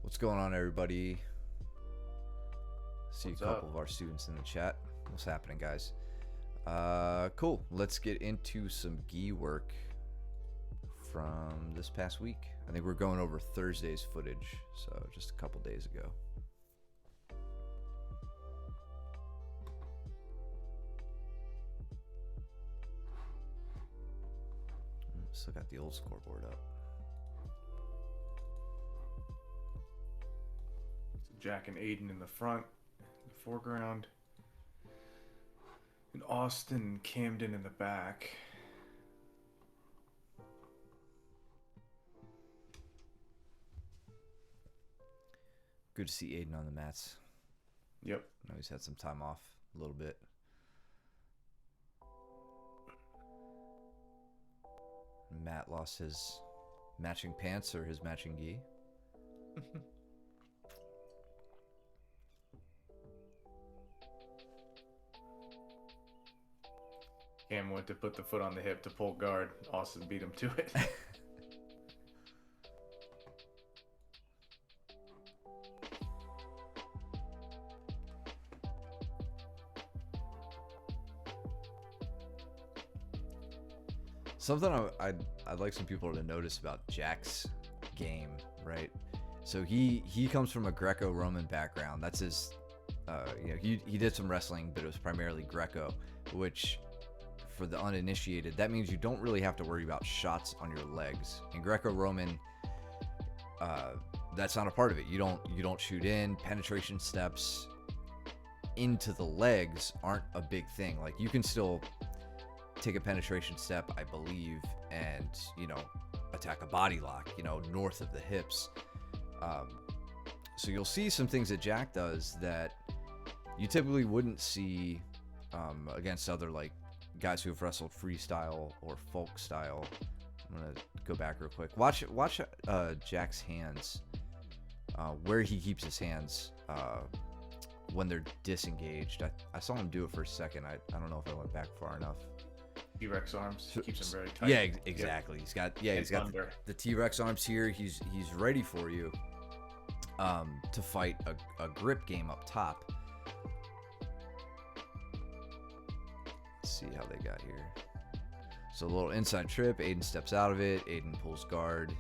What's going on, everybody? See What's a couple up? of our students in the chat. What's happening, guys? Cool. Let's get into some gi work from this past week. I think we're going over Thursday's footage, so just a couple days ago. Still got the old scoreboard up. So Jack and Aiden in the front, in the foreground, and Austin and Camden in the back. Good to see Aiden on the mats. Yep. I know he's had some time off a little bit. Matt lost his matching pants or his matching gi. Cam went to put the foot on the hip to pull guard. Austin beat him to it. Something I'd like some people to notice about Jack's game, right? So he comes from a Greco-Roman background. That's his, he did some wrestling, but it was primarily Greco, which for the uninitiated, that means you don't really have to worry about shots on your legs. In Greco-Roman, that's not a part of it. You don't shoot in. Penetration steps into the legs aren't a big thing. Like, you can still take a penetration step, I believe, and attack a body lock, north of the hips. So you'll see some things that Jack does that you typically wouldn't see against other like guys who have wrestled freestyle or folk style. I'm gonna go back real quick. Watch Jack's hands, where he keeps his hands when they're disengaged. I saw him do it for a second. I don't know if I went back far enough. T-Rex arms keeps him very tight. Yeah, exactly. Yep. He's got the T-Rex arms here. He's ready for you to fight a grip game up top. Let's see how they got here. So a little inside trip. Aiden steps out of it. Aiden pulls guard.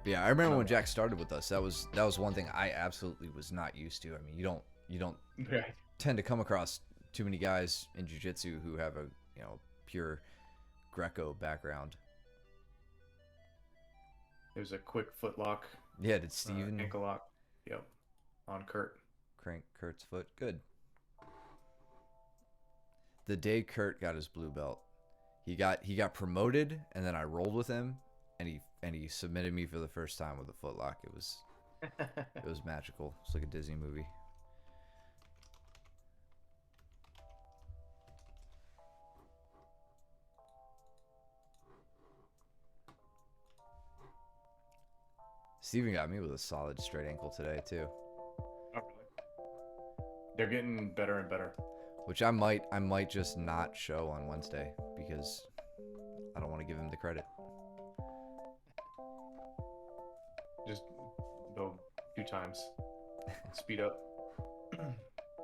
But yeah, I remember when Jack started with us. That was one thing I absolutely was not used to. I mean, you don't Right. tend to come across too many guys in jiu-jitsu who have a pure Greco background. There's a quick foot lock. Yeah, did Steven Ankle lock. Yep. On Kurt. crank Kurt's foot? Good. The day Kurt got his blue belt, he got promoted, and then I rolled with him, and he submitted me for the first time with a foot lock. It was magical. It's like a Disney movie. Steven got me with a solid straight ankle today too, Oh, really? They're getting better and better. which I might just not show on Wednesday because I don't want to give him the credit. Just go 2 times. Speed up.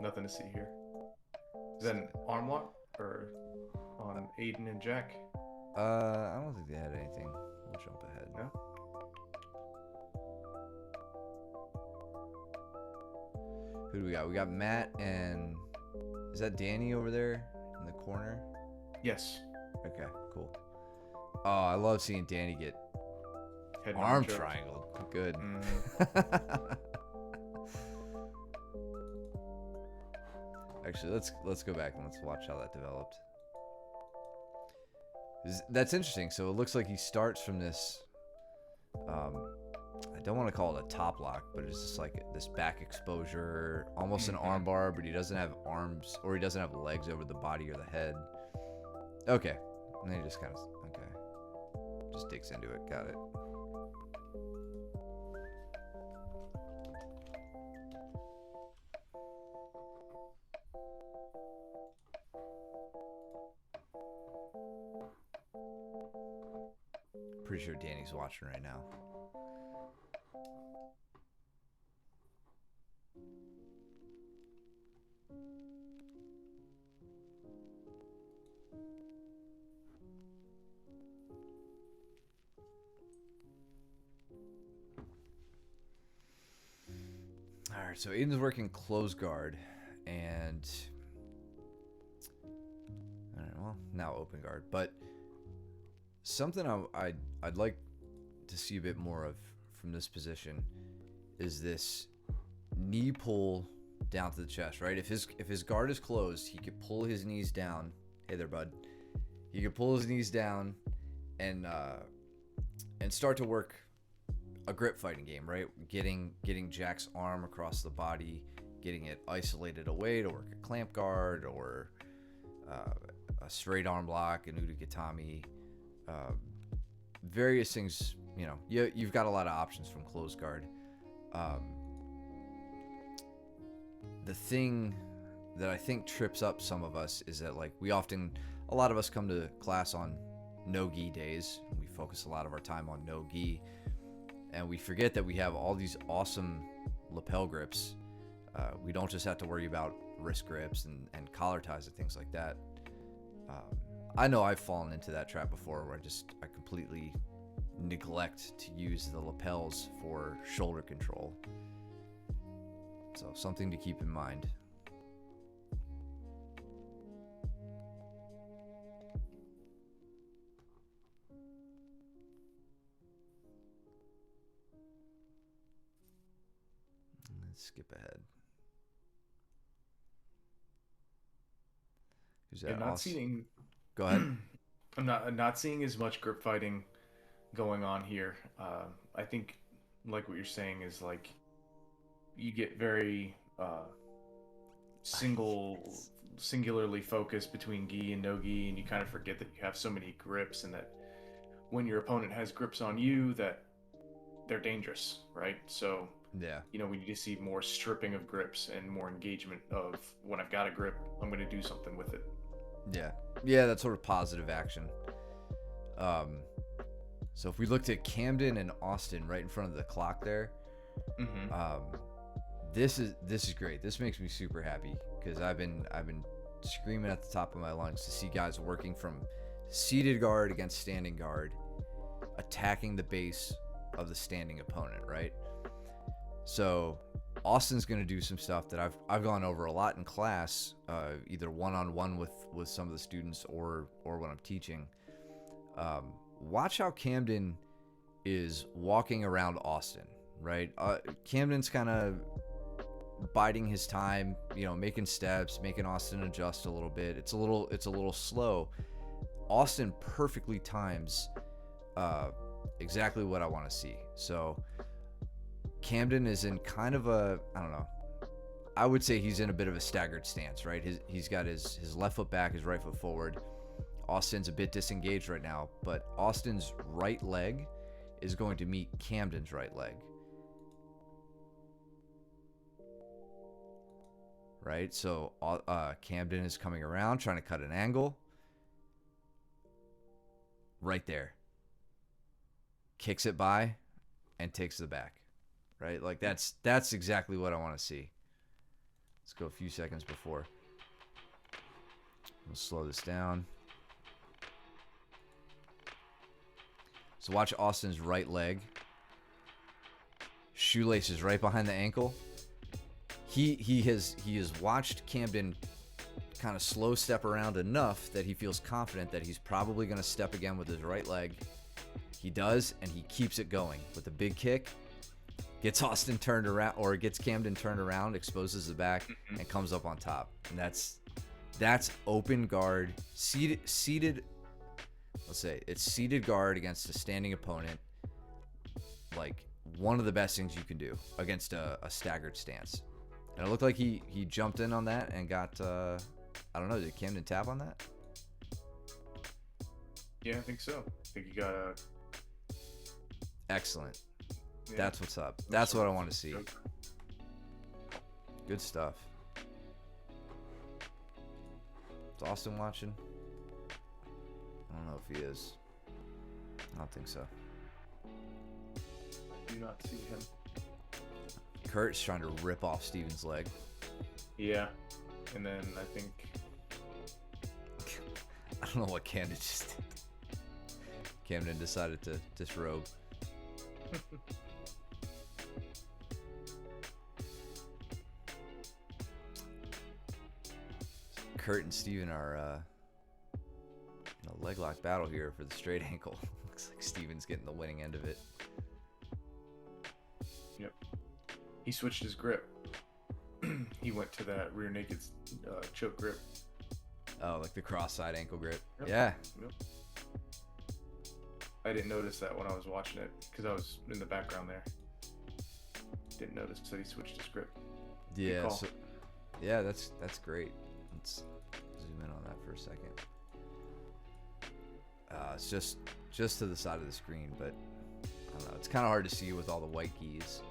Nothing to see here. Is that an arm lock or on Aiden and Jack? I don't think they had anything. We'll jump ahead. No? Who do we got? We got Matt and is that Danny over there in the corner? Yes. Okay, cool. Oh, I love seeing Danny get Head arm choke. triangled. Good. Mhm. Actually, let's go back and let's watch how that developed. That's interesting. So it looks like he starts from this. I don't want to call it a top lock, but it's just like this back exposure, almost an arm bar, but he doesn't have arms or he doesn't have legs over the body or the head. Okay, and then he just kind of just digs into it. Got it. pretty sure Danny's watching right now. All right, so Aiden's working close guard, and all right, well, now open guard. But something I'd like to see a bit more of from this position is this knee pull down to the chest, right? If his guard is closed, he could pull his knees down. Hey there, bud. He could pull his knees down and start to work a grip fighting game, right? Getting Jack's arm across the body, getting it isolated away to work a clamp guard or a straight arm block, an Udagatami, various things. You know, you've got a lot of options from close guard. The thing that I think trips up some of us is that, like, a lot of us come to class on no gi days. We focus a lot of our time on no gi. And we forget that we have all these awesome lapel grips. We don't just have to worry about wrist grips and collar ties and things like that. I know I've fallen into that trap before where I completely neglect to use the lapels for shoulder control. So something to keep in mind. Let's skip ahead. Who's that? Not seeing. Go ahead. I'm not seeing as much grip fighting going on here. I think, like what you're saying, is like you get very singularly focused between gi and no gi, and you kind of forget that you have so many grips, and that when your opponent has grips on you, that they're dangerous, right? So Yeah. you know, we need to see more stripping of grips and more engagement of, when I've got a grip, I'm going to do something with it. Yeah, that sort of positive action. So if we looked at Camden and Austin right in front of the clock there, this is great. This makes me super happy because I've been screaming at the top of my lungs to see guys working from seated guard against standing guard, attacking the base of the standing opponent, right? So Austin's going to do some stuff that I've gone over a lot in class, either one-on-one with some of the students or when I'm teaching. Watch how Camden is walking around Austin, right? Camden's kind of biding his time, you know, making steps, making Austin adjust a little bit. It's a little slow. Austin perfectly times exactly what I want to see. So Camden is in kind of a, I don't know, I would say he's in a bit of a staggered stance, right? He's got his left foot back, his right foot forward. Austin's a bit disengaged right now, but Austin's right leg is going to meet Camden's right leg. Right? So Camden is coming around, trying to cut an angle. Right there. Kicks it by and takes the back. Right? Like that's exactly what I want to see. Let's go a few seconds before. We'll slow this down. So watch Austin's right leg. Shoelace is right behind the ankle. He has watched Camden kind of slow step around enough that he feels confident that he's probably going to step again with his right leg. He does, and he keeps it going with a big kick. Gets Austin turned around, or gets Camden turned around, exposes the back, and comes up on top. And that's open guard, seated. Let's say it's seated guard against a standing opponent. Like one of the best things you can do against a staggered stance. And it looked like he jumped in on that and got. I don't know. Did Camden tap on that? Yeah, I think so. I think he got a. Excellent. Yeah. That's what's up. That's what I want to see. Good stuff. Is Austin watching? I don't know if he is. I don't think so. Do not see him. Kurt's trying to rip off Steven's leg. Yeah. And then I think I don't know what Camden just did. Camden decided to disrobe. Kurt and Steven are in a leg lock battle here for the straight ankle. Looks like Steven's getting the winning end of it. Yep. He switched his grip. He went to that rear naked choke grip. Oh, like the cross-side ankle grip. Yep. Yeah. Yep. I didn't notice that when I was watching it because I was in the background there. Didn't notice that he switched his grip. Yeah. call. So, yeah, that's great. Let's zoom in on that for a second. It's just to the side of the screen, but I don't know. It's kind of hard to see with all the white keys.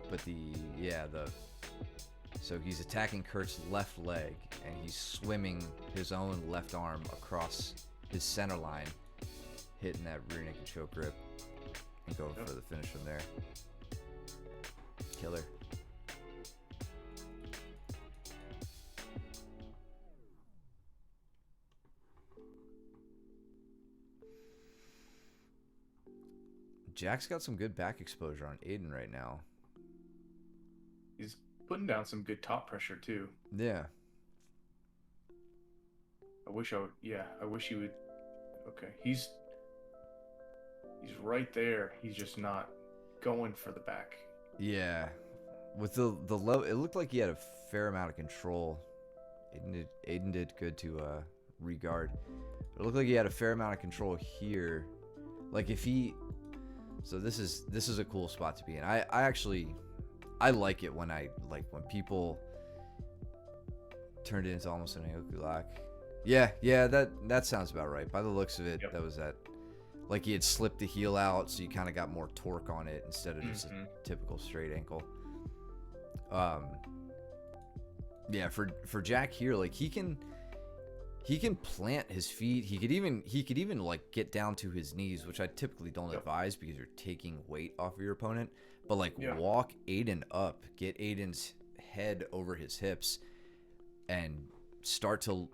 But so he's attacking Kurt's left leg, and he's swimming his own left arm across his center line, hitting that rear naked choke grip, and going for the finish from there. Killer. Jack's got some good back exposure on Aiden right now. He's putting down some good top pressure too. Yeah. I wish he would. Okay, he's right there. He's just not going for the back. Yeah. With the level, it looked like he had a fair amount of control. Aiden did good to regard. It looked like he had a fair amount of control here. Like if he, so this is a cool spot to be in. I like it when when people turned it into almost an Aoku lock. Yeah, that sounds about right. By the looks of it, That was that. Like he had slipped the heel out, so you kind of got more torque on it instead of just a typical straight ankle. Yeah, for Jack here, like he can plant his feet. He could even like get down to his knees, which I typically don't advise because you're taking weight off of your opponent. But walk Aiden up, get Aiden's head over his hips, and start to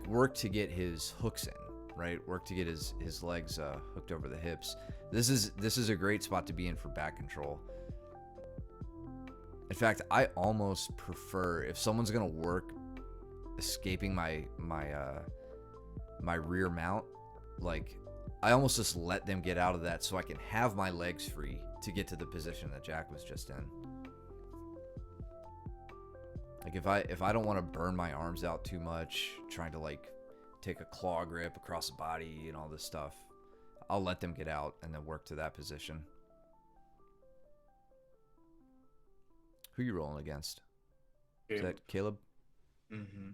work to get his hooks in. Right, work to get his legs hooked over the hips. This is a great spot to be in for back control. In fact, I almost prefer if someone's gonna work escaping my rear mount, like I almost just let them get out of that so I can have my legs free to get to the position that Jack was just in. Like if I don't want to burn my arms out too much, trying to take a claw grip across the body and all this stuff, I'll let them get out and then work to that position. Who you rolling against? Is that Caleb? Mm-hmm.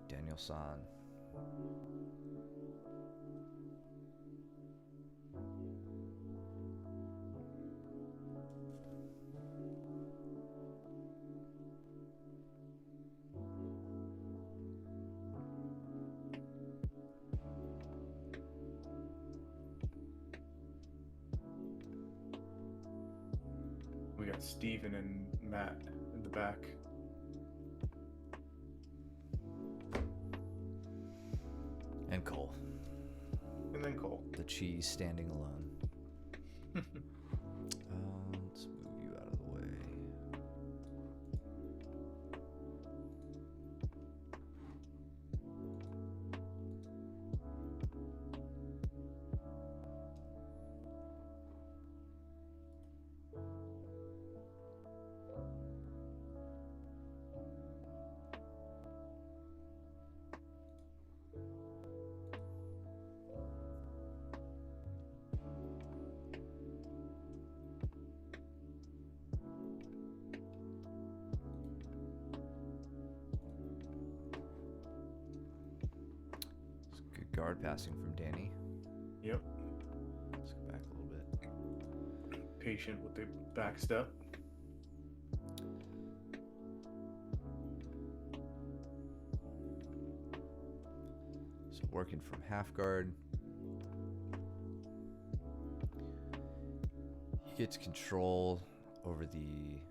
Daniel San. We got Steven and Matt in the back. And Cole. And then Cole. The cheese standing alone. Let's move you out of the way. Guard passing from Danny. Yep. Let's go back a little bit. Patient with the back step. So working from half guard. He gets control over the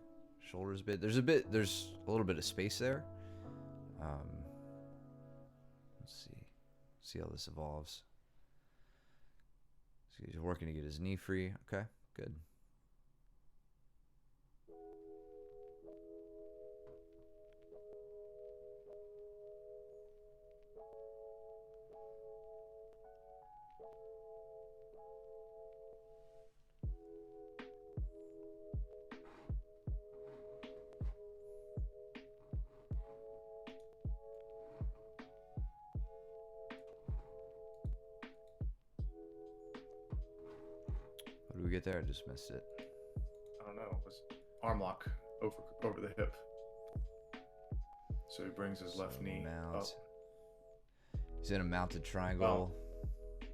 shoulders a bit. There's a little bit of space there. Let's see how this evolves. So he's working to get his knee free. Okay, good. What did we get there? I just missed it. I don't know. It was arm lock over the hip. So he brings his left knee up. He's in a mounted triangle.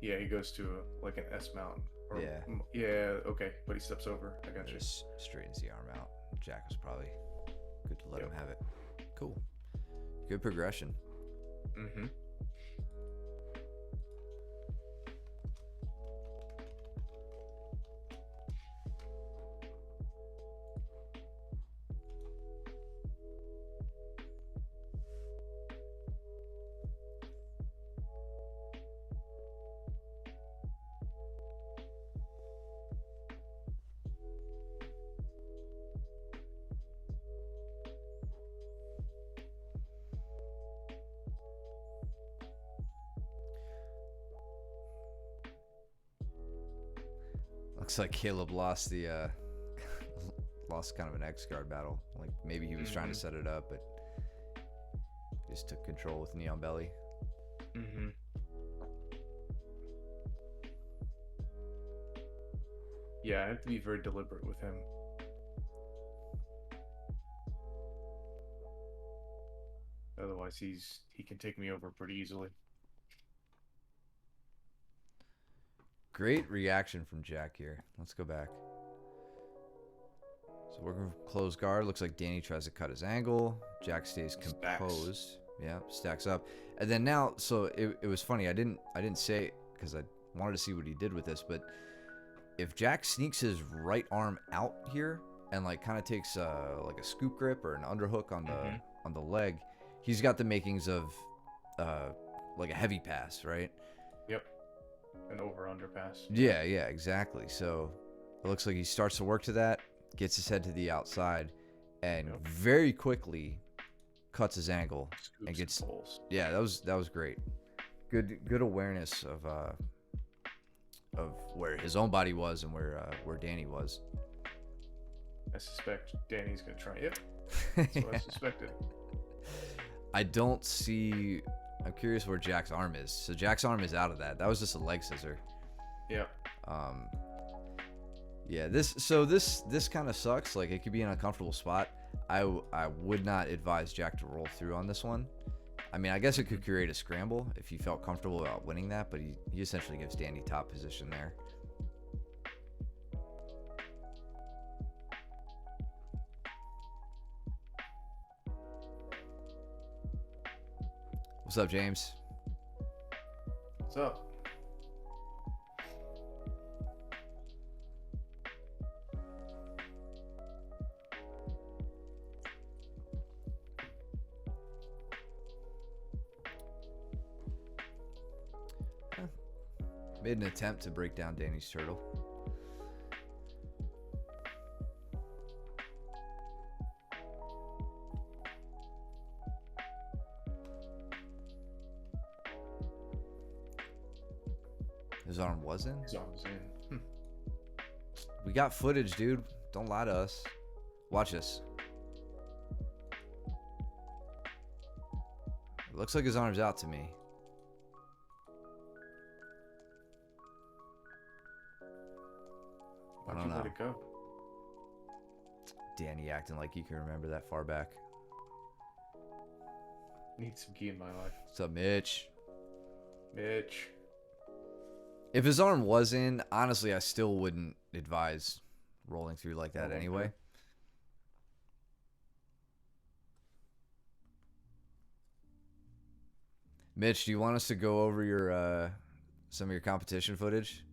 Yeah, he goes to like an S mount. Yeah. Yeah, okay. But he steps over. I got you. Just straightens the arm out. Jack was probably good to let him have it. Cool. Good progression. Mm-hmm. Looks like Caleb lost the lost kind of an X guard battle. Like maybe he was trying to set it up, but just took control with knee on belly. Mm-hmm. Yeah, I have to be very deliberate with him. Otherwise, he can take me over pretty easily. Great reaction from Jack here. Let's go back. So working from closed guard. Looks like Danny tries to cut his angle. Jack stays composed. Yeah, stacks up. And then now, so it was funny. I didn't say it because I wanted to see what he did with this, but if Jack sneaks his right arm out here and like kind of takes like a scoop grip or an underhook on the leg, he's got the makings of like a heavy pass, right? Yep. An over-under pass. Yeah, exactly. So it looks like he starts to work to that, gets his head to the outside, and very quickly cuts his angle and gets. Yeah, that was great. Good awareness of where his own body was and where Danny was. I suspect Danny's gonna try it. That's what I suspected. I don't see. I'm curious where Jack's arm is. So Jack's arm is out of that. That was just a leg scissor. Yeah. Yeah. This kind of sucks. Like it could be an uncomfortable spot. I would not advise Jack to roll through on this one. I mean, I guess it could create a scramble if he felt comfortable about winning that, but he essentially gives Danny top position there. What's up, James? What's up? Made an attempt to break down Danny's turtle. His arm was in? His arm was in. We got footage, dude. Don't lie to us. Watch this. It looks like his arm's out to me. I don't know. Let it go. Danny acting like he can remember that far back. Need some key in my life. What's up, Mitch? Mitch. If his arm was in, honestly, I still wouldn't advise rolling through like that anyway. Mitch, do you want us to go over your some of your competition footage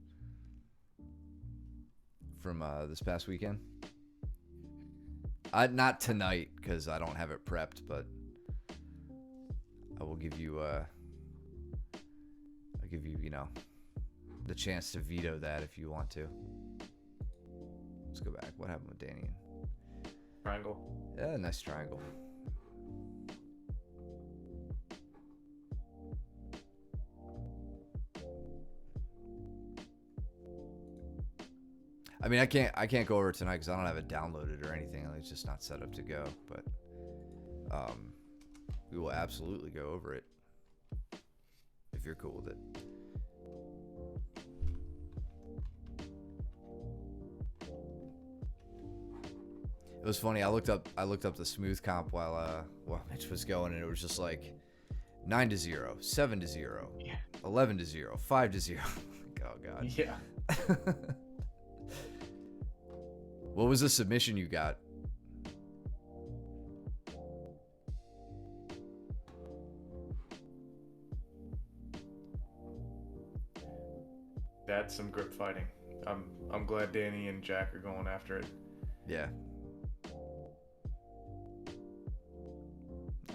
from this past weekend? Not tonight because I don't have it prepped, but I will give you I'll give you, you know, the chance to veto that if you want to. Let's go back. What happened with Danny? Triangle. Yeah, nice triangle. I mean, I can't go over it tonight because I don't have it downloaded or anything. It's just not set up to go. But we will absolutely go over it if you're cool with it. It was funny. I looked up the smooth comp while Mitch was going, and it was just like 9-0, 7-0, 11-0, 5-0. Oh god. Yeah. What was the submission you got? That's some grip fighting. I'm glad Danny and Jack are going after it. Yeah.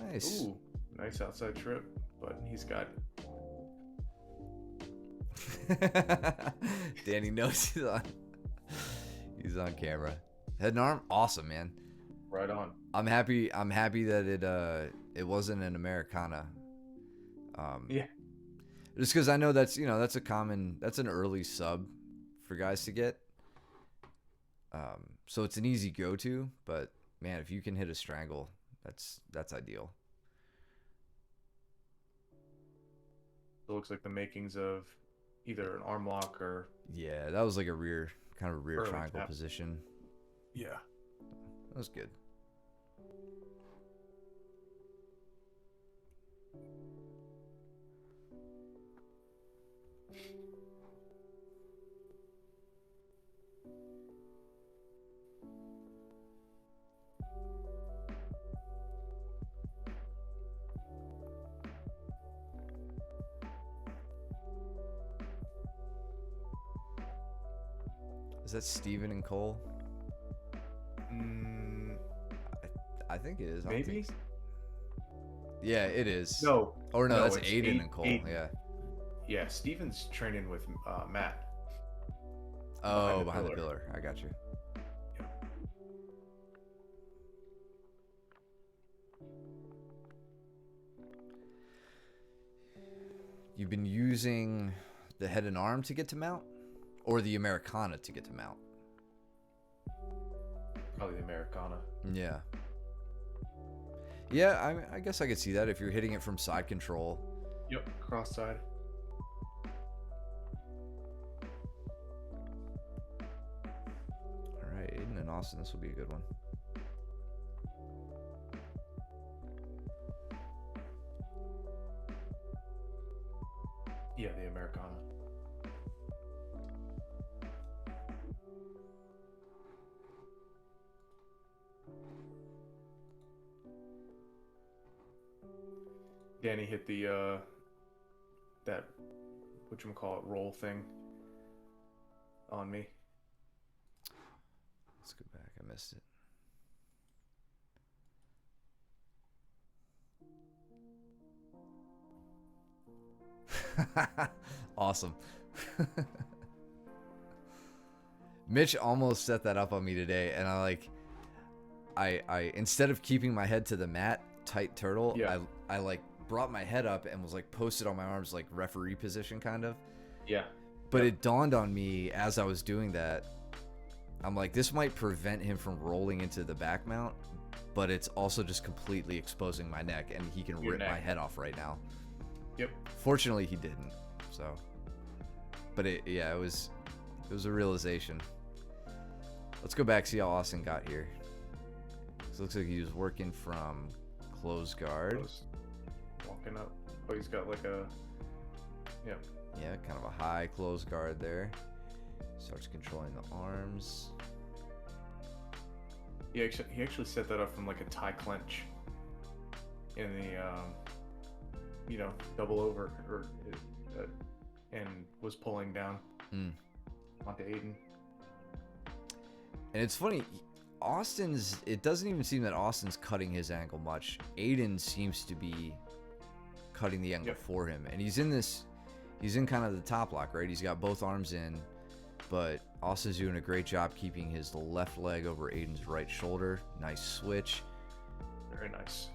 Nice. Ooh, nice outside trip, but he's got Danny knows he's on camera. Head and arm, awesome, man. right on. I'm happy that it wasn't an Americana. Yeah. Just because I know that's an early sub for guys to get. So it's an easy go-to, but man, if you can hit a strangle, that's ideal. It looks like the makings of either an arm lock or Yeah, that was like a rear Early triangle tap. position. yeah. That was good. Is that Steven and Cole? I think it is. I don't Maybe. think Yeah, it is. No. Or no, that's it's Aiden and Cole. Aiden. Yeah. Yeah, Steven's training with Matt. Oh, behind the pillar. I got you. Yeah. You've been using the head and arm to get to mount, or the Americana to get to mount? Probably the Americana. Yeah. Yeah, I guess I could see that if you're hitting it from side control. Yep, cross side. All right, Aiden and Austin, this will be a good one. Yeah, the Americana. Danny hit the that whatchamacallit roll thing on me. Let's go back. I missed it. Awesome. Mitch almost set that up on me today, and I instead of keeping my head to the mat, tight turtle, Yeah. I like brought my head up and was like posted on my arms like referee position kind of. Yeah. But it dawned on me as I was doing that, I'm like, this might prevent him from rolling into the back mount, but it's also just completely exposing my neck, and he can Your rip my neck. head off right now. Yep. Fortunately, he didn't. So, but it was a realization. Let's go back, see how Austin got here. So it looks like he was working from close guard. Close. Walking up. Oh, he's got like a Yeah, kind of a high close guard there. Starts controlling the arms. He actually set that up from like a tie clench in the double over and was pulling down onto Aiden. And it's funny, it doesn't even seem that Austin's cutting his angle much. Aiden seems to be cutting the angle for him. And he's in kind of the top lock, right? He's got both arms in, but Austin's doing a great job keeping his left leg over Aiden's right shoulder. Nice switch. Very nice.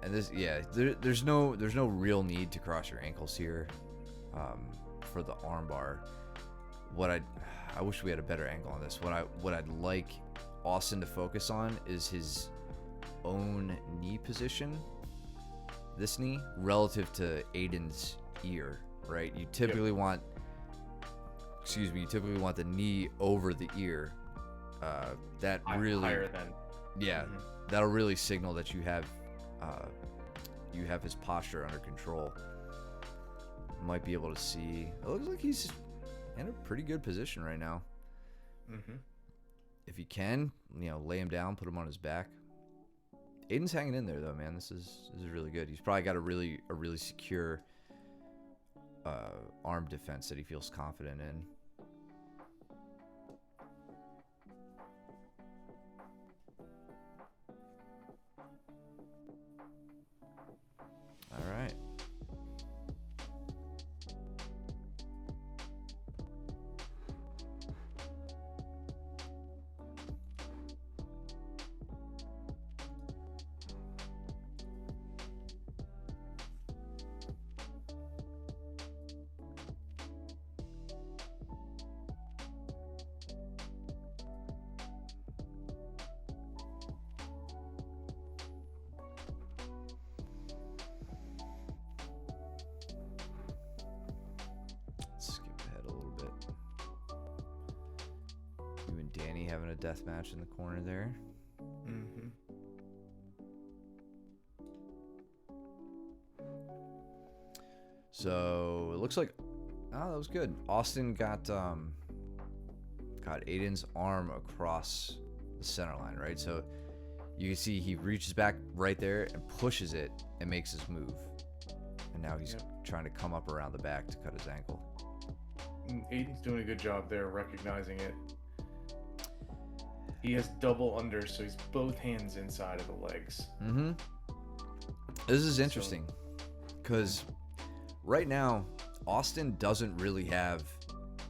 And there's no real need to cross your ankles here for the armbar. I wish we had a better angle on this. What I'd like Austin to focus on is his own knee position, this knee, relative to Aiden's ear, right? You typically want the knee over the ear. That really higher than. Yeah, that'll really signal that you have his posture under control. Might be able to see. It looks like he's in a pretty good position right now. If you can, lay him down, put him on his back. Aiden's hanging in there though, man. This is really good. He's probably got a really secure arm defense that he feels confident in. All right. Skip ahead a little bit. You and Danny having a death match in the corner there. So it looks like, that was good. Austin got Aiden's arm across the center line, right? So you can see he reaches back right there and pushes it and makes his move. And now he's trying to come up around the back to cut his ankle. Aiden's doing a good job there recognizing it. He has double under, so he's both hands inside of the legs. This is interesting because right now Austin doesn't really have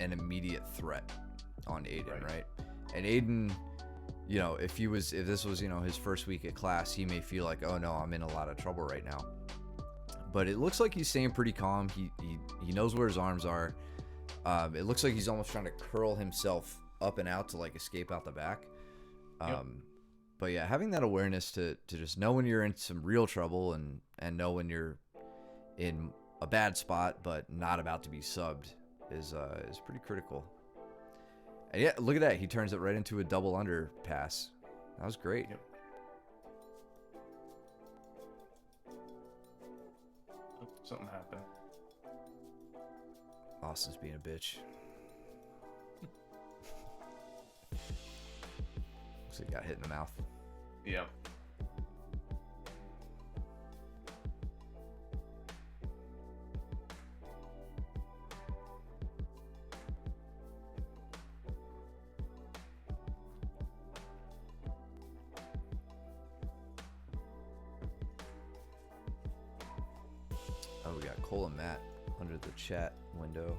an immediate threat on Aiden, right? And Aiden, if this was his first week at class, he may feel like, oh no, I'm in a lot of trouble right now. But it looks like he's staying pretty calm. He knows where his arms are. It looks like he's almost trying to curl himself up and out to like escape out the back. But yeah, having that awareness to just know when you're in some real trouble and know when you're in a bad spot but not about to be subbed is pretty critical. And yeah, look at that. He turns it right into a double under pass. That was great. Something happened. Austin's being a bitch. Looks like he got hit in the mouth. Yeah. Oh, we got Cole and Matt under the chat window.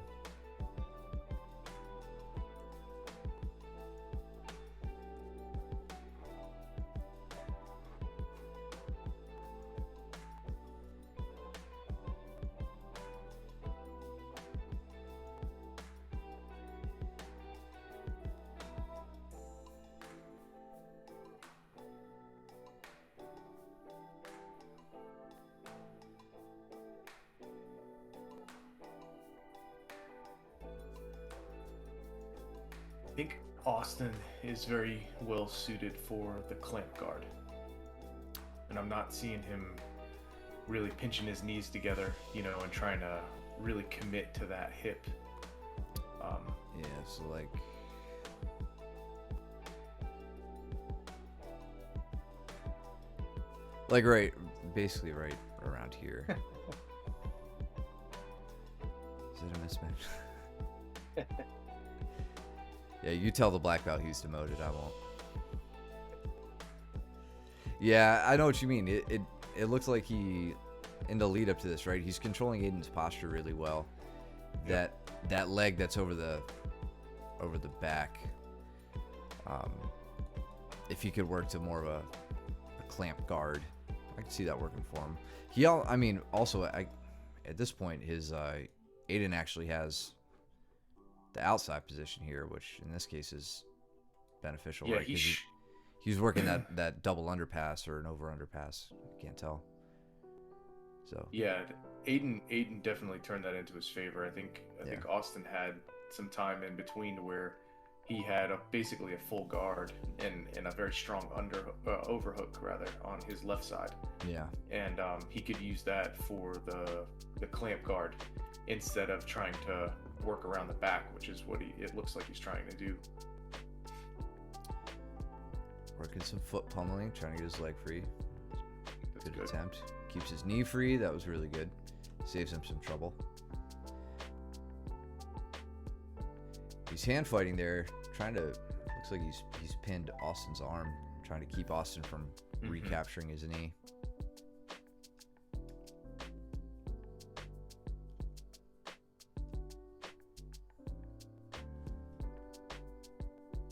I think Austin is very well suited for the clamp guard. And I'm not seeing him really pinching his knees together, and trying to really commit to that hip. Yeah, so right, basically right around here. Is it a mismatch? Yeah, you tell the black belt he's demoted. I won't. Yeah, I know what you mean. It looks like he, in the lead up to this, right? He's controlling Aiden's posture really well. That leg that's over the back. If he could work to more of a clamp guard, I can see that working for him. Also at this point, his Aiden actually has the outside position here, which in this case is beneficial, Yeah, right? He's working that double underpass or an over underpass. I can't tell. So yeah, Aiden definitely turned that into his favor. I think Austin had some time in between to where he had basically a full guard and a very strong overhook rather on his left side. Yeah. And he could use that for the clamp guard instead of trying to work around the back, which is what it looks like he's trying to do. Working some foot pummeling, trying to get his leg free. That's Good attempt. Keeps his knee free. That was really good. Saves him some trouble. He's hand fighting there, trying to. Looks like he's pinned Austin's arm, trying to keep Austin from recapturing his knee.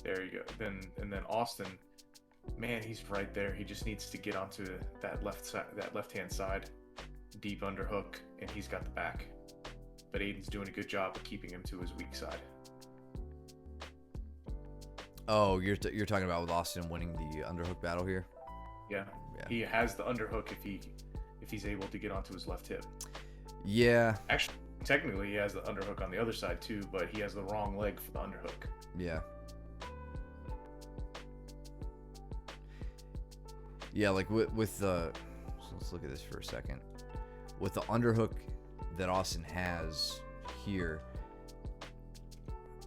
There you go. Then Austin, man, he's right there. He just needs to get onto that left-hand side, deep underhook, and he's got the back. But Aiden's doing a good job of keeping him to his weak side. Oh, you're talking about with Austin winning the underhook battle here? Yeah. He has the underhook if he's able to get onto his left hip. Yeah. Actually, technically, he has the underhook on the other side too, but he has the wrong leg for the underhook. Yeah. Yeah, like with the... So let's look at this for a second. With the underhook that Austin has here,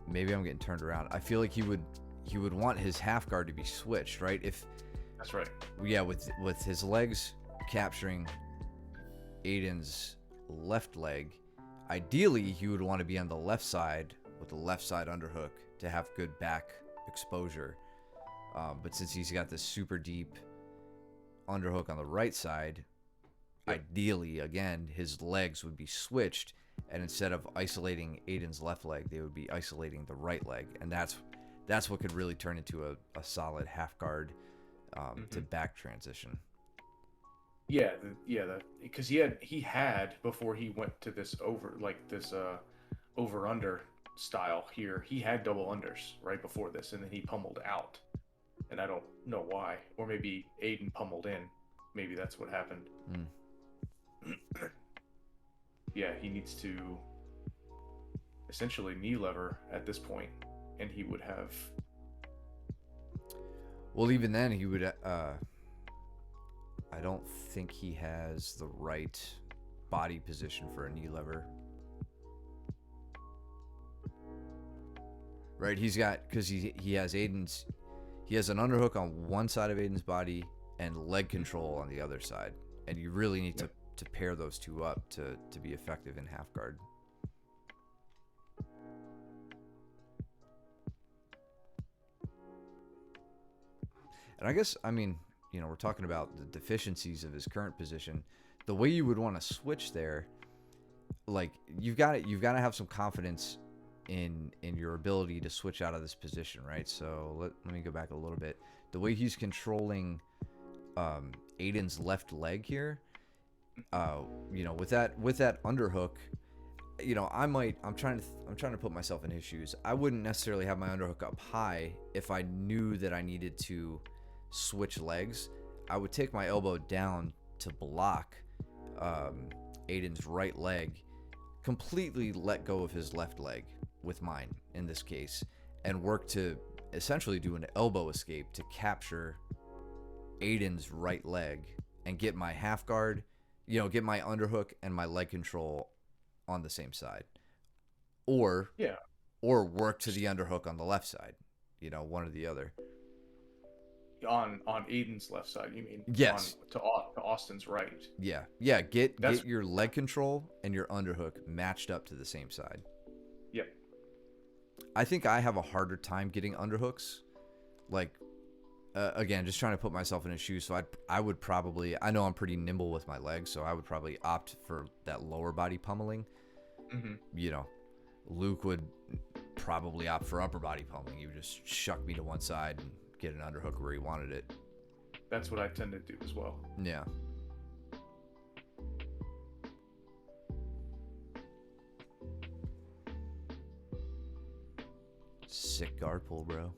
maybe I'm getting turned around. I feel like he would want his half guard to be switched, right? That's right. Yeah, with his legs capturing Aiden's left leg, ideally he would want to be on the left side with the left side underhook to have good back exposure. But since he's got this super deep underhook on the right side, ideally, again, his legs would be switched, and instead of isolating Aiden's left leg, they would be isolating the right leg, and that's what could really turn into a solid half guard to back transition. Yeah, because he had before he went to this over under style here, he had double unders right before this, and then he pummeled out. And I don't know why. Or maybe Aiden pummeled in. Maybe that's what happened. Yeah, he needs to essentially knee lever at this point, and he would have... Well, even then, he would... I don't think he has the right body position for a knee lever. Right, he's got... Because he has Aiden's... He has an underhook on one side of Aiden's body and leg control on the other side. And you really need to pair those two up to be effective in half guard. And I guess, we're talking about the deficiencies of his current position. The way you would want to switch there, like, you've got to have some confidence in your ability to switch out of this position, right? So let me go back a little bit. The way he's controlling Aiden's left leg here, with that underhook, I'm trying to put myself in his shoes. I wouldn't necessarily have my underhook up high if I knew that I needed to switch legs. I would take my elbow down to block Aiden's right leg, completely let go of his left leg with mine in this case, and work to essentially do an elbow escape to capture Aiden's right leg and get my half guard, get my underhook and my leg control on the same side, or Yeah. work to the underhook on the left side, one or the other. On Aiden's left side, you mean? Yes. To Austin's right. Yeah. Get your leg control and your underhook matched up to the same side. Yep. I think I have a harder time getting underhooks. Like, again, just trying to put myself in his shoes. So I would probably, I know I'm pretty nimble with my legs, so I would probably opt for that lower body pummeling. Mm-hmm. Luke would probably opt for upper body pummeling. He would just shuck me to one side and get an underhook where he wanted it. That's what I tend to do as well. Yeah. Sick guard pull, bro.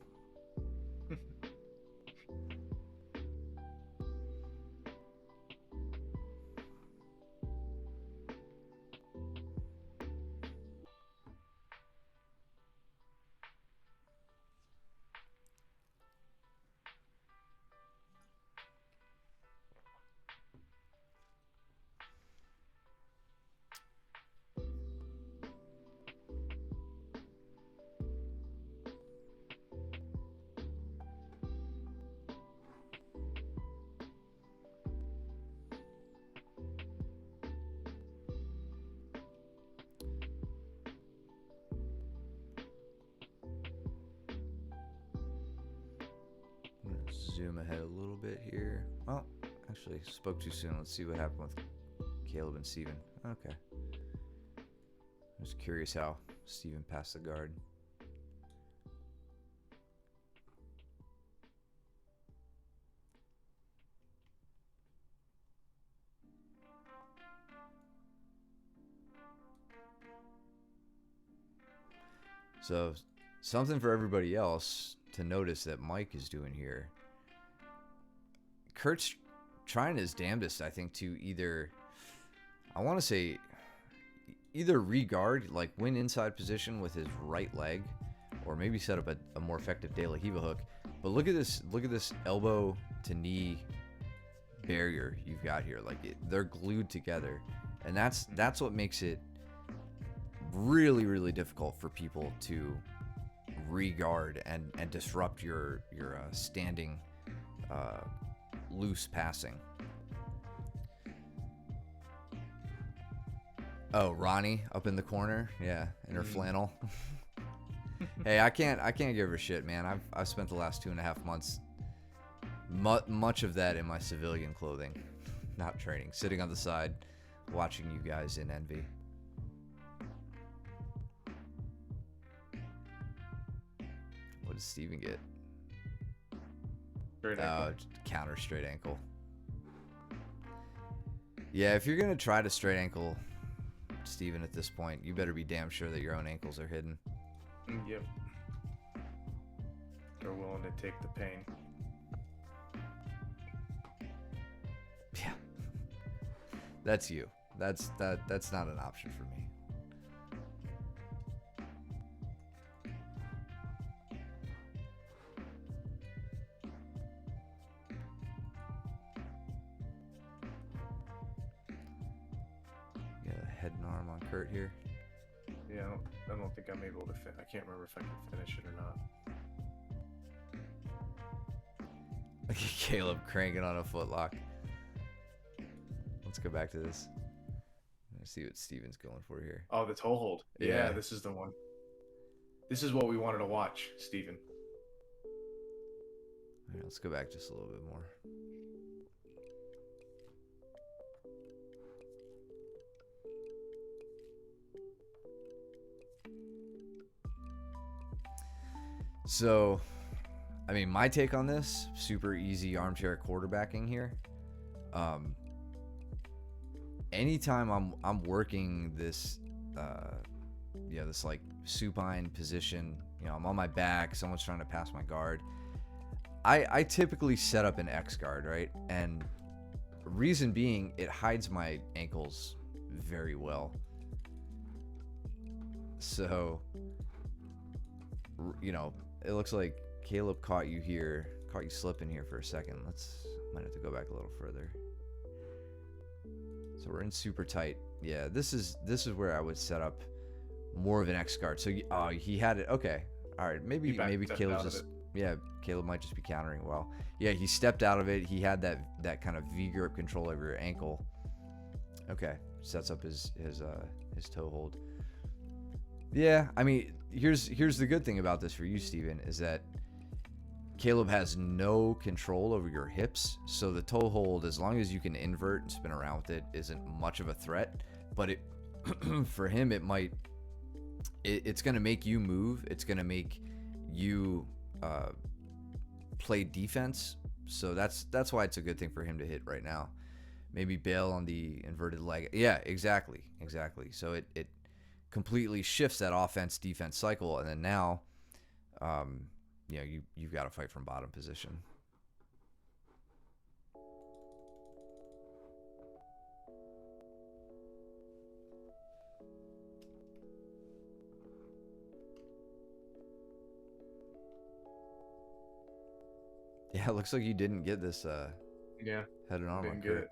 Zoom ahead a little bit here. Oh, actually, spoke too soon. Let's see what happened with Caleb and Steven. Okay. I was curious how Steven passed the guard. So, something for everybody else to notice that Mike is doing here. Kurt's trying his damnedest, I think, to either, I want to say, either re-guard, like win inside position with his right leg, or maybe set up a more effective De La Riva hook. But look at this elbow to knee barrier you've got here. Like they're glued together, and that's what makes it really, really difficult for people to re-guard and disrupt your standing loose passing. Oh, Ronnie up in the corner, yeah, in her flannel. Hey, I can't give her shit, man. I've spent the last 2.5 months, much of that in my civilian clothing, not training, sitting on the side, watching you guys in envy. What does Steven get? Straight ankle. Counter straight ankle. Yeah, if you're gonna try to straight ankle Steven at this point, you better be damn sure that your own ankles are hidden. Yep. They're willing to take the pain. Yeah. That's you. That's not an option for me. Head and arm on Kurt here. Yeah, I don't think I'm able to I can't remember if I can finish it or not. Caleb cranking on a footlock. Let's go back to this. Let's see what Steven's going for here. Oh, the toe hold. Yeah, this is the one. This is what we wanted to watch, Steven. All right, let's go back just a little bit more. So, I mean, my take on this, super easy armchair quarterbacking here. Anytime I'm working this, this like supine position, I'm on my back, someone's trying to pass my guard. I typically set up an X guard, right? And reason being, it hides my ankles very well. So, it looks like Caleb caught you slipping here for a second. Might have to go back a little further. So we're in super tight. Yeah, this is where I would set up more of an X guard. So he had it. Okay, all right. Maybe Caleb just Caleb might just be countering well. Yeah, he stepped out of it. He had that kind of V grip control over your ankle. Okay, sets up his toe hold. Yeah, I mean, here's the good thing about this for you, Steven, is that Caleb has no control over your hips, so the toe hold, as long as you can invert and spin around with it, isn't much of a threat. But it for him, it's going to make you move. It's going to make you play defense. So that's why it's a good thing for him to hit right now. Maybe bail on the inverted leg. Yeah, exactly. So it completely shifts that offense-defense cycle, and then now, you've got to fight from bottom position. Yeah, it looks like you didn't get this head and arm on Kurt.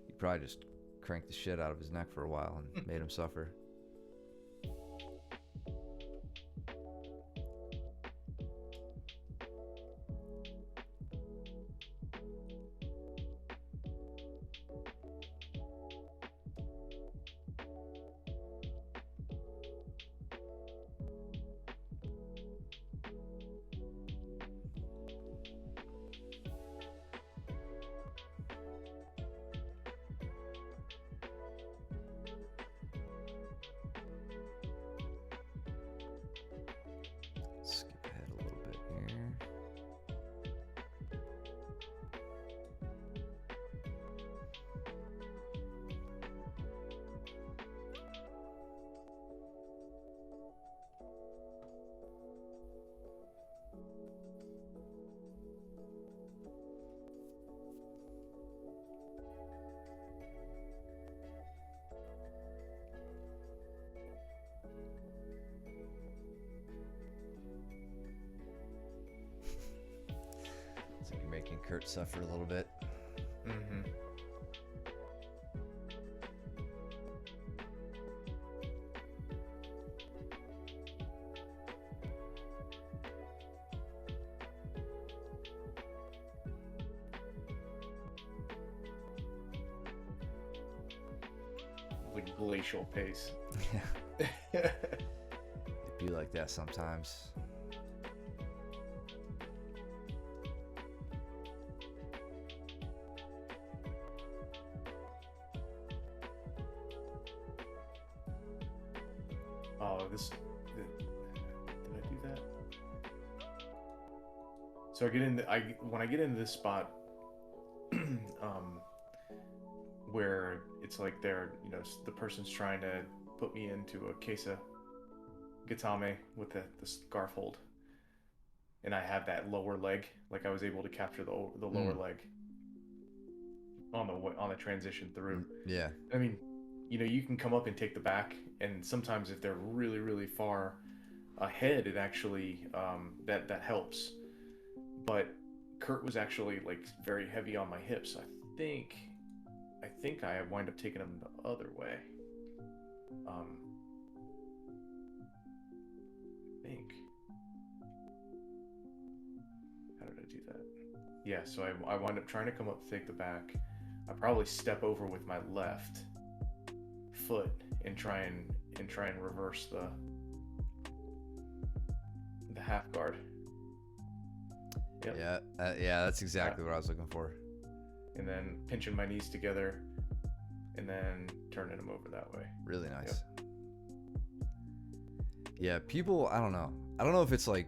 You probably just cranked the shit out of his neck for a while and made him suffer. Skip ahead a little bit here. So you're making Kurt suffer a little bit. Mm-hmm. Like glacial pace. Yeah. It'd be like that sometimes. Oh, did I do that? So when I get into this spot, where it's like the person's trying to put me into a case of gatame with the scarf hold, and I have that lower leg, like I was able to capture the lower leg on the transition through. Yeah. I mean, you can come up and take the back, and sometimes if they're really, really far ahead, it actually that helps. But Kurt was actually like very heavy on my hips. I think I wind up taking him the other way. I think. How did I do that? Yeah, so I wind up trying to come up to take the back. I probably step over with my left foot and try and reverse the half guard. Yep. Yeah, that's exactly what I was looking for. And then pinching my knees together, and then turning them over that way. Really nice. Yep. Yeah, people, I don't know if it's like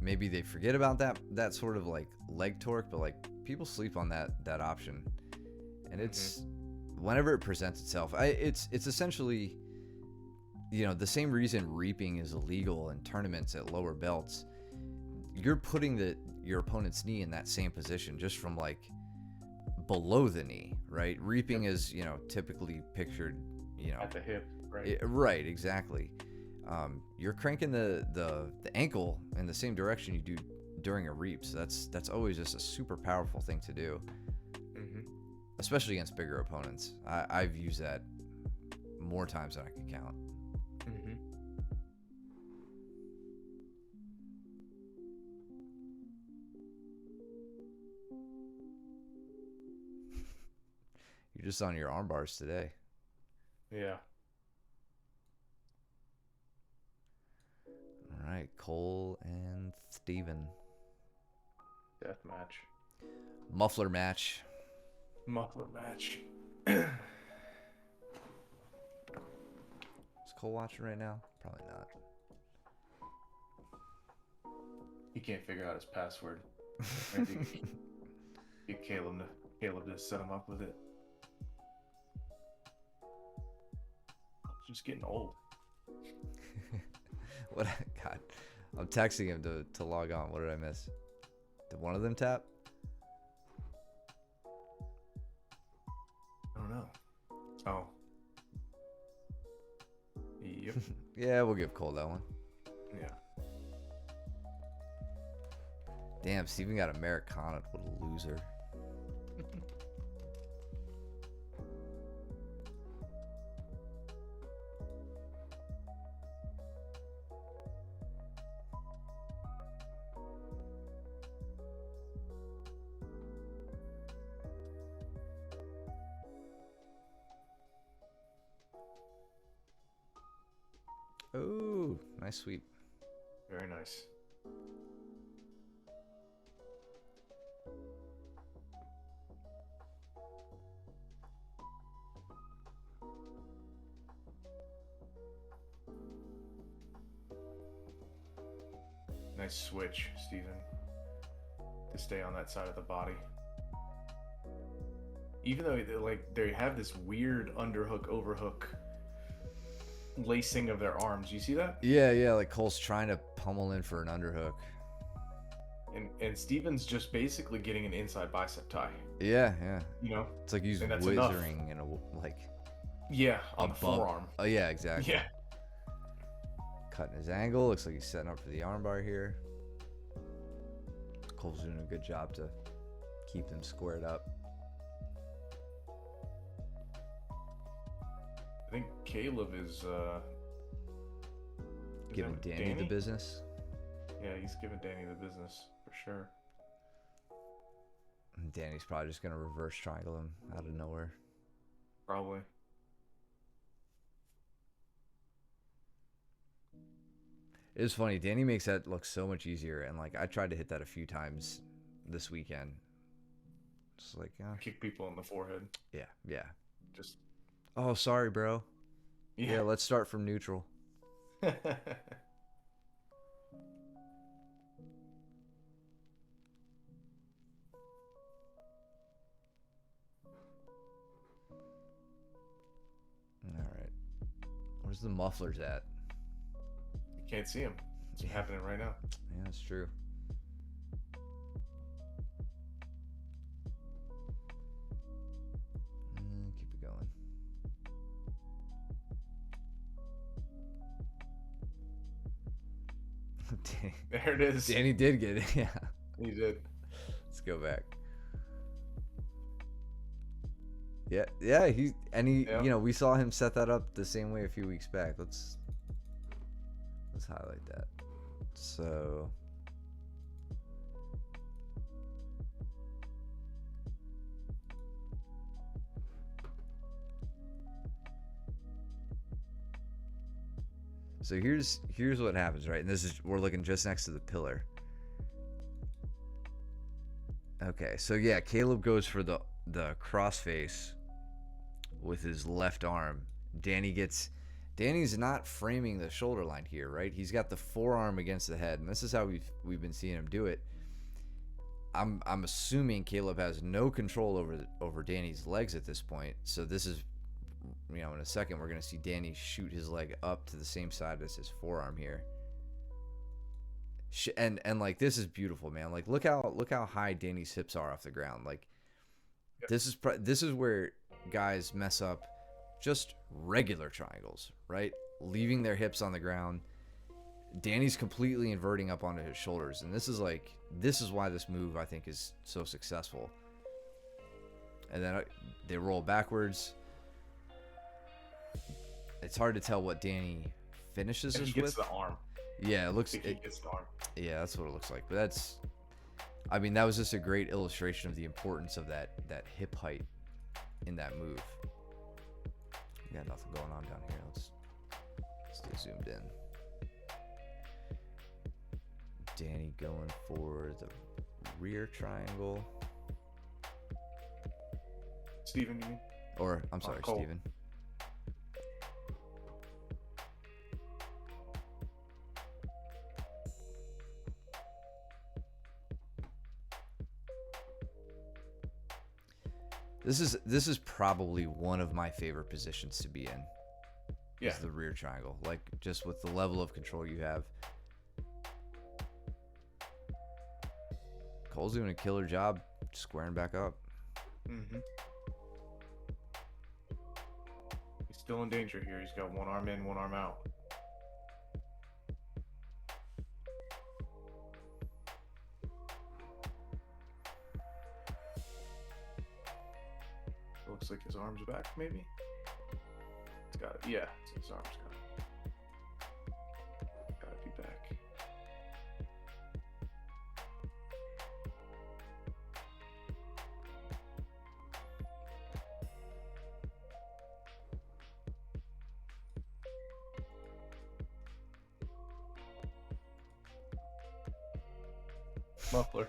maybe they forget about that sort of like leg torque, but like people sleep on that option, and it's whenever it presents itself. It's essentially, the same reason reaping is illegal in tournaments at lower belts. You're putting your opponent's knee in that same position just from like below the knee, right? Reaping is, typically pictured, at the hip, right? Right, exactly. You're cranking the ankle in the same direction you do during a reap, so that's always just a super powerful thing to do. especially against bigger opponents. I've used that more times than I can count. Mm-hmm. You're just on your arm bars today. Yeah. All right, Cole and Steven. Death match. Muffler match. Muffler match. Is Cole watching right now? Probably not. He can't figure out his password. Maybe get Caleb to set him up with it. Just getting old. What? God, I'm texting him to log on. What did I miss? Did one of them tap? I don't know. Oh. Yep. Yeah, we'll give Cole that one. Yeah. Damn, Steven got Americana. What a loser. Oh, nice sweep. Very nice. Nice switch, Steven. To stay on that side of the body. Even though they have this weird underhook overhook lacing of their arms. You see that? Yeah, like Cole's trying to pummel in for an underhook. And Steven's just basically getting an inside bicep tie. Yeah. You know? It's like he's And that's enough. wizarding in a like. Yeah, on the above. forearm. Oh yeah, exactly. Yeah. Cutting his angle. Looks like he's setting up for the armbar here. Cole's doing a good job to keep them squared up. I think Caleb is Giving that Danny the business. Yeah, he's giving Danny the business for sure. And Danny's probably just gonna reverse triangle him out of nowhere. Probably. It was funny. Danny makes that look so much easier, and like I tried to hit that a few times this weekend. Just like Kick people in the forehead. yeah. Just Oh, sorry, bro. Yeah, let's start from neutral. All right. Where's the mufflers at? You can't see him. It's happening right now. Yeah, that's true. Keep it going. There it is. Danny did get it. Yeah. He did. Let's go back. Yeah. He Yeah. you know, we saw him set that up the same way a few weeks back. Let's highlight that. So here's what happens, right? And we're looking just next to the pillar. Okay, so yeah, Caleb goes for the crossface with his left arm. Danny's not framing the shoulder line here, right? He's got the forearm against the head, and this is how we've been seeing him do it. I'm assuming Caleb has no control over Danny's legs at this point. So this is, you know, in a second we're gonna see Danny shoot his leg up to the same side as his forearm here. And like this is beautiful, man. Like look how high Danny's hips are off the ground. Like this is where guys mess up just regular triangles, right? Leaving their hips on the ground. Danny's completely inverting up onto his shoulders, and this is why this move I think is so successful. and then they roll backwards. It's hard to tell what Danny finishes And this he gets with. the arm. Yeah, it looks. I think he gets the arm. Yeah, that's what it looks like. But that's, I mean, that was just a great illustration of the importance of that hip height in that move. We got nothing going on down here. Let's stay zoomed in. Danny going for the rear triangle. Steven, you mean? Or, I'm sorry, Cole. Steven. This is probably one of my favorite positions to be in. Yeah. Is the rear triangle. Like, just with the level of control you have. Cole's doing a killer job squaring back up. Mm-hmm. He's still in danger here. He's got one arm in, one arm out. Looks like his arm's back, maybe? It's got it. Yeah, his arm's gotta be back. Muffler.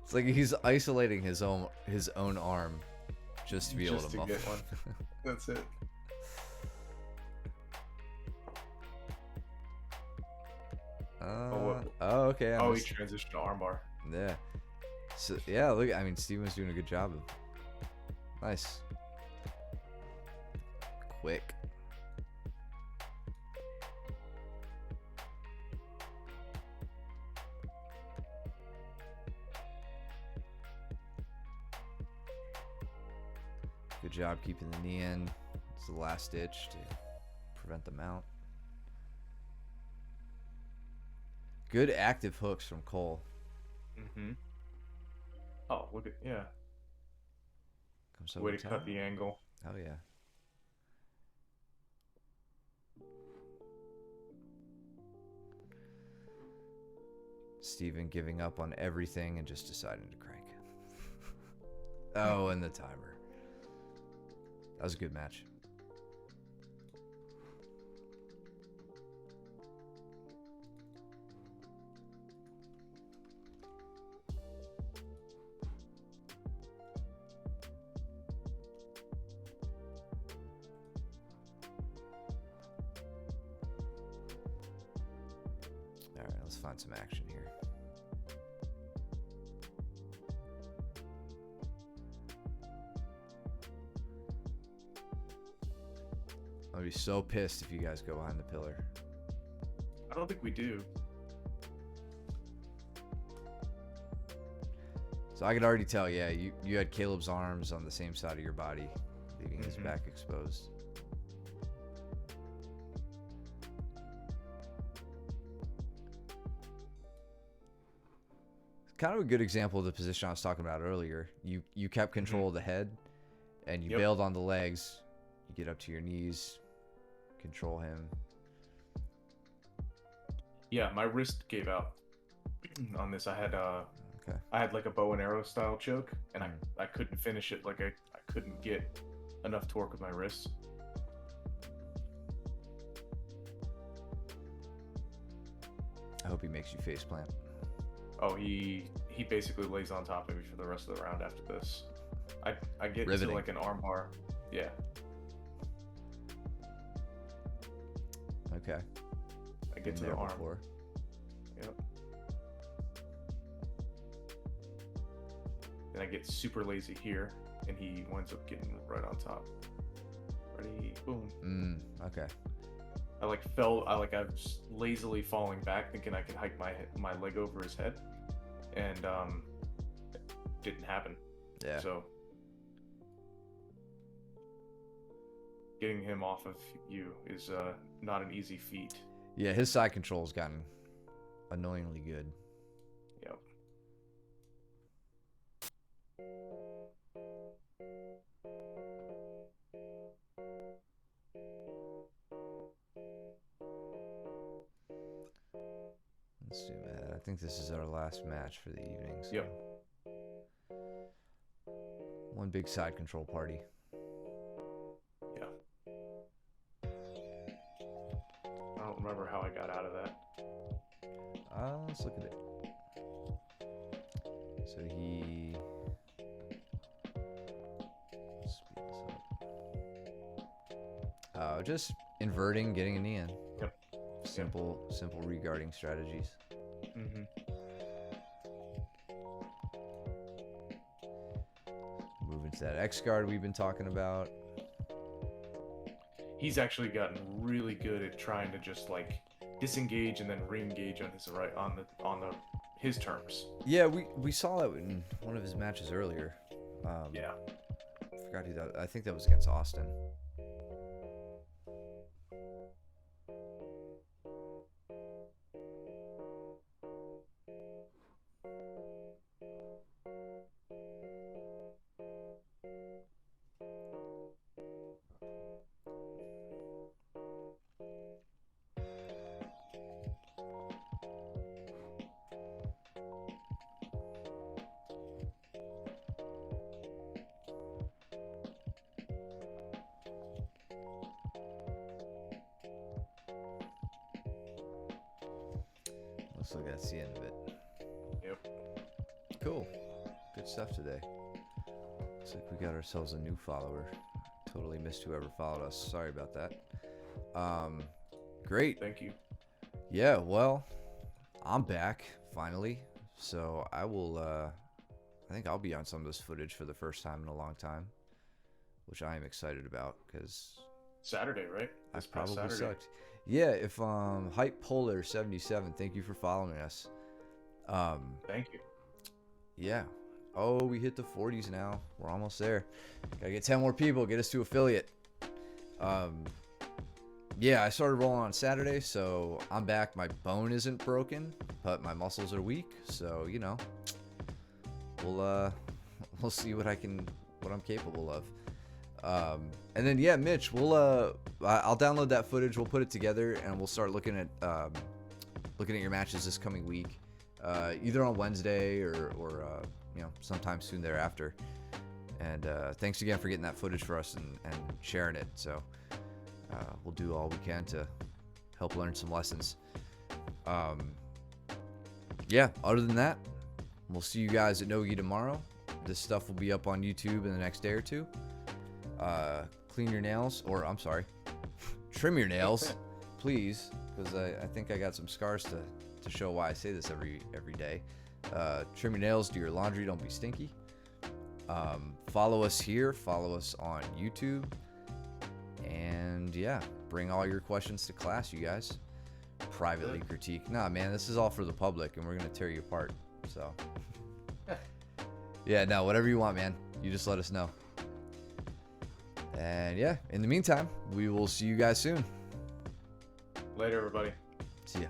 It's like he's isolating his own arm just to be able to muffle. Get one. That's it. Okay. Oh, he transitioned to armbar. Yeah. So yeah, look. I mean, Steven's doing a good job. Nice. Quick. Good job keeping the knee in. It's the last ditch to prevent the mount. Good active hooks from Cole. Mm-hmm. Oh, look at, yeah. Comes Way over to top. cut the angle. Oh yeah. Steven giving up on everything and just deciding to crank. Oh, and the timer. That was a good match. All right, let's find some action here. I'd be so pissed if you guys go behind the pillar. I don't think we do. So I could already tell, yeah, you had Caleb's arms on the same side of your body, leaving his back exposed. Kind of a good example of the position I was talking about earlier. You kept control of the head, and you bailed on the legs. You get up to your knees, control him. Yeah, my wrist gave out on this. I had Okay. I had like a bow and arrow style choke, and I couldn't finish it. Like I couldn't get enough torque with my wrists. I hope he makes you face plant. Oh, he basically lays on top of me for the rest of the round after this. I get Riveting. to like an arm bar. Yeah. Okay. I get Been to there the arm. before. Yep. Then I get super lazy here, and he winds up getting right on top. Ready? Boom. Okay. I was lazily falling back, thinking I could hike my leg over his head, and it didn't happen. Yeah. So getting him off of you is not an easy feat. Yeah, his side control's gotten annoyingly good. Yep. Let's do that. I think this is our last match for the evening. So. Yep. One big side control party. Yeah. I don't remember how I got out of that. Let's look at it. So he... Speed this up. Just inverting, getting a knee in. Yep. Simple reguarding strategies. Mm-hmm. Move into that X guard we've been talking about. He's actually gotten really good at trying to just like disengage and then re-engage on his his terms. Yeah, we saw that in one of his matches earlier. Yeah. I forgot who that. I think that was against Austin. Looks like that's the end of it. Yep. Cool. Good stuff today. Looks like we got ourselves a new follower. Totally missed whoever followed us. Sorry about that. Great. Thank you. Yeah, well, I'm back finally. So I will I think I'll be on some of this footage for the first time in a long time, which I am excited about because Saturday, right? I This past probably Saturday. sucked. Yeah, if Hype Polar 77, thank you for following us. Thank you. Yeah. Oh, we hit the 40s now. We're almost there. Gotta get 10 more people. Get us to affiliate. Yeah, I started rolling on Saturday, so I'm back. My bone isn't broken, but my muscles are weak. So you know, we'll see what I'm capable of. And then yeah, Mitch, I'll download that footage. We'll put it together, and we'll start looking at your matches this coming week, either on Wednesday or you know, sometime soon thereafter. And thanks again for getting that footage for us and sharing it. So we'll do all we can to help learn some lessons. Yeah, other than that, we'll see you guys at Nogi tomorrow. This stuff will be up on YouTube in the next day or two. Clean your nails, or I'm sorry, trim your nails, please, because I think I got some scars to show why I say this every day. Trim your nails, do your laundry, don't be stinky. Follow us here, follow us on YouTube, and yeah, bring all your questions to class, you guys. Privately critique. Nah, man, this is all for the public, and we're gonna tear you apart. So yeah, no, whatever you want, man. You just let us know. And yeah, in the meantime, we will see you guys soon. Later, everybody. See ya.